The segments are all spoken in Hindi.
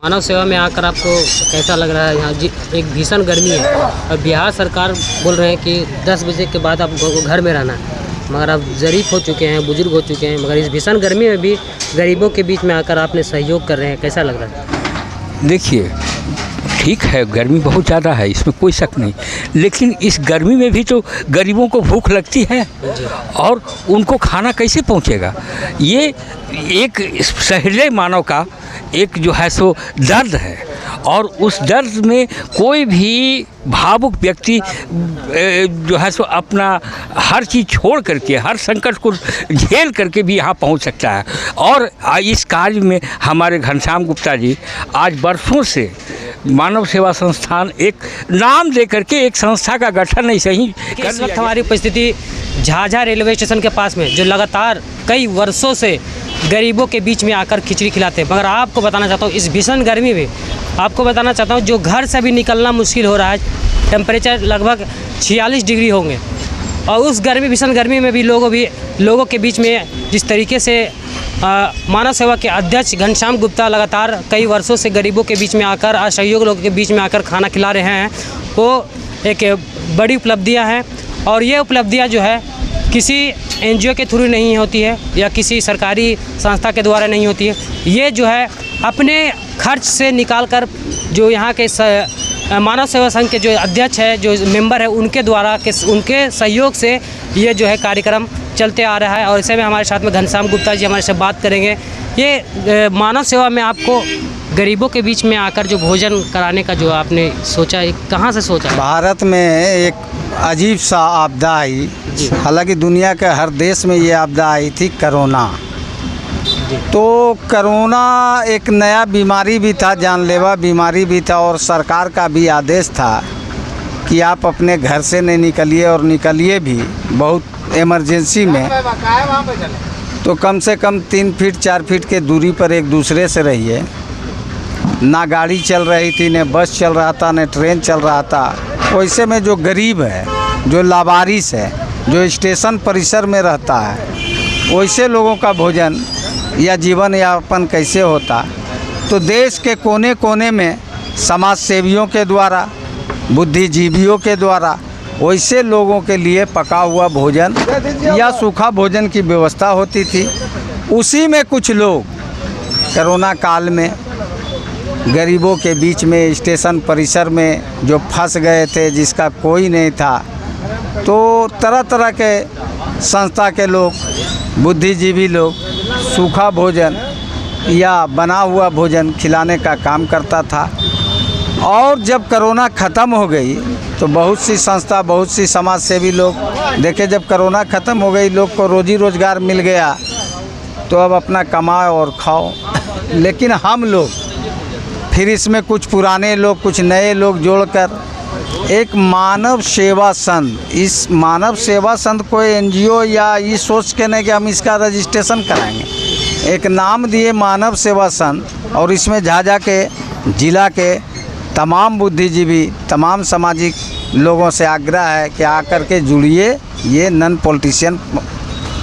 मानव सेवा में आकर आपको कैसा लग रहा है? यहाँ जी एक भीषण गर्मी है और बिहार सरकार बोल रहे हैं कि 10 बजे के बाद आप घर में रहना है, मगर आप ज़रीफ हो चुके हैं, बुजुर्ग हो चुके हैं, मगर इस भीषण गर्मी में भी गरीबों के बीच में आकर आपने सहयोग कर रहे हैं, कैसा लग रहा है? देखिए, ठीक है, गर्मी बहुत ज़्यादा है, इसमें कोई शक नहीं, लेकिन इस गर्मी में भी तो गरीबों को भूख लगती है और उनको खाना कैसे पहुंचेगा। ये एक सहृदय मानव का एक जो है सो दर्द है और उस दर्द में कोई भी भावुक व्यक्ति जो है सो अपना हर चीज़ छोड़ करके, हर संकट को झेल करके भी यहाँ पहुँच सकता है। और इस कार्य में हमारे घनश्याम गुप्ता जी आज वर्षों से मानव सेवा संस्थान एक नाम दे करके एक संस्था का गठन नहीं सही। इस वक्त हमारी उपस्थिति झाझा रेलवे स्टेशन के पास में, जो लगातार कई वर्षों से गरीबों के बीच में आकर खिचड़ी खिलाते हैं, मगर आपको बताना चाहता हूँ इस भीषण गर्मी में आपको बताना चाहता हूँ जो घर से भी निकलना मुश्किल हो रहा है, टेम्परेचर लगभग 46 डिग्री होंगे और उस भीषण गर्मी में भी लोगों के बीच में जिस तरीके से मानव सेवा के अध्यक्ष घनश्याम गुप्ता लगातार कई वर्षों से गरीबों के बीच में आकर, असहयोग लोगों के बीच में आकर खाना खिला रहे हैं, वो एक बड़ी उपलब्धियां हैं। और ये उपलब्धियां जो है किसी एनजीओ के थ्रू नहीं होती है या किसी सरकारी संस्था के द्वारा नहीं होती है, ये जो है अपने खर्च से निकाल कर जो यहाँ के मानव सेवा संघ के जो अध्यक्ष है, जो मेंबर है, उनके द्वारा उनके सहयोग से ये जो है कार्यक्रम चलते आ रहा है। और इसे में हमारे साथ में घनश्याम गुप्ता जी हमारे से बात करेंगे। ये मानव सेवा में आपको गरीबों के बीच में आकर जो भोजन कराने का जो आपने सोचा है, कहाँ से सोचा? भारत में एक अजीब सा आपदा आई, हालांकि दुनिया के हर देश में ये आपदा आई थी, कोरोना। तो कोरोना एक नया बीमारी भी था, जानलेवा बीमारी भी था और सरकार का भी आदेश था कि आप अपने घर से नहीं निकलिए और निकलिए भी बहुत इमरजेंसी में तो कम से कम 3 फीट 4 फीट के दूरी पर एक दूसरे से रहिए। ना गाड़ी चल रही थी, न बस चल रहा था, न ट्रेन चल रहा था। वैसे में जो गरीब है, जो लावारिस है, जो स्टेशन परिसर में रहता है, वैसे लोगों का भोजन या जीवन यापन कैसे होता। तो देश के कोने कोने में समाज सेवियों के द्वारा, बुद्धिजीवियों के द्वारा वैसे लोगों के लिए पका हुआ भोजन या सूखा भोजन की व्यवस्था होती थी। उसी में कुछ लोग कोरोना काल में गरीबों के बीच में स्टेशन परिसर में जो फंस गए थे, जिसका कोई नहीं था, तो तरह तरह के संस्था के लोग, बुद्धिजीवी लोग सूखा भोजन या बना हुआ भोजन खिलाने का काम करता था। और जब कोरोना ख़त्म हो गई तो बहुत सी संस्था, बहुत सी समाज सेवी लोग देखे, जब कोरोना ख़त्म हो गई, लोग को रोजी रोज़गार मिल गया, तो अब अपना कमाओ और खाओ। लेकिन हम लोग फिर इसमें कुछ पुराने लोग, कुछ नए लोग जोड़कर एक मानव सेवा संघ, इस मानव सेवा संघ को एनजीओ या ये सोच के नहीं कि हम इसका रजिस्ट्रेशन कराएंगे, एक नाम दिए मानव सेवा संघ। और इसमें झाझा के जिला के तमाम बुद्धिजीवी, तमाम सामाजिक लोगों से आग्रह है कि आकर के जुड़िए। ये नॉन पॉलिटिशियन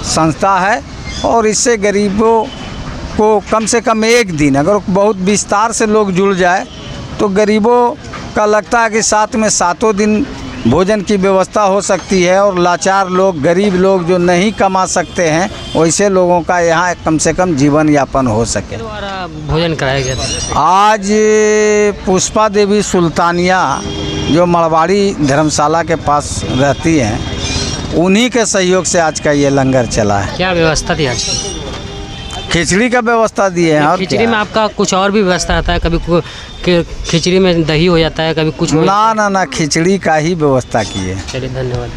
संस्था है और इससे गरीबों को कम से कम एक दिन, अगर बहुत विस्तार से लोग जुड़ जाए तो गरीबों का लगता है कि साथ में 7 दिन भोजन की व्यवस्था हो सकती है। और लाचार लोग, गरीब लोग जो नहीं कमा सकते हैं, वैसे लोगों का यहाँ कम से कम जीवन यापन हो सके। भोजन कराया गया था आज पुष्पा देवी सुल्तानिया जो मड़वाड़ी धर्मशाला के पास रहती हैं, उन्हीं के सहयोग से आज का ये लंगर चला है। क्या व्यवस्था थी आज? खिचड़ी का व्यवस्था दिए हैं। और खिचड़ी में आपका कुछ और भी व्यवस्था रहता है? कभी खिचड़ी में दही हो जाता है, कभी कुछ ना, खिचड़ी का ही व्यवस्था की है। चलिए, धन्यवाद।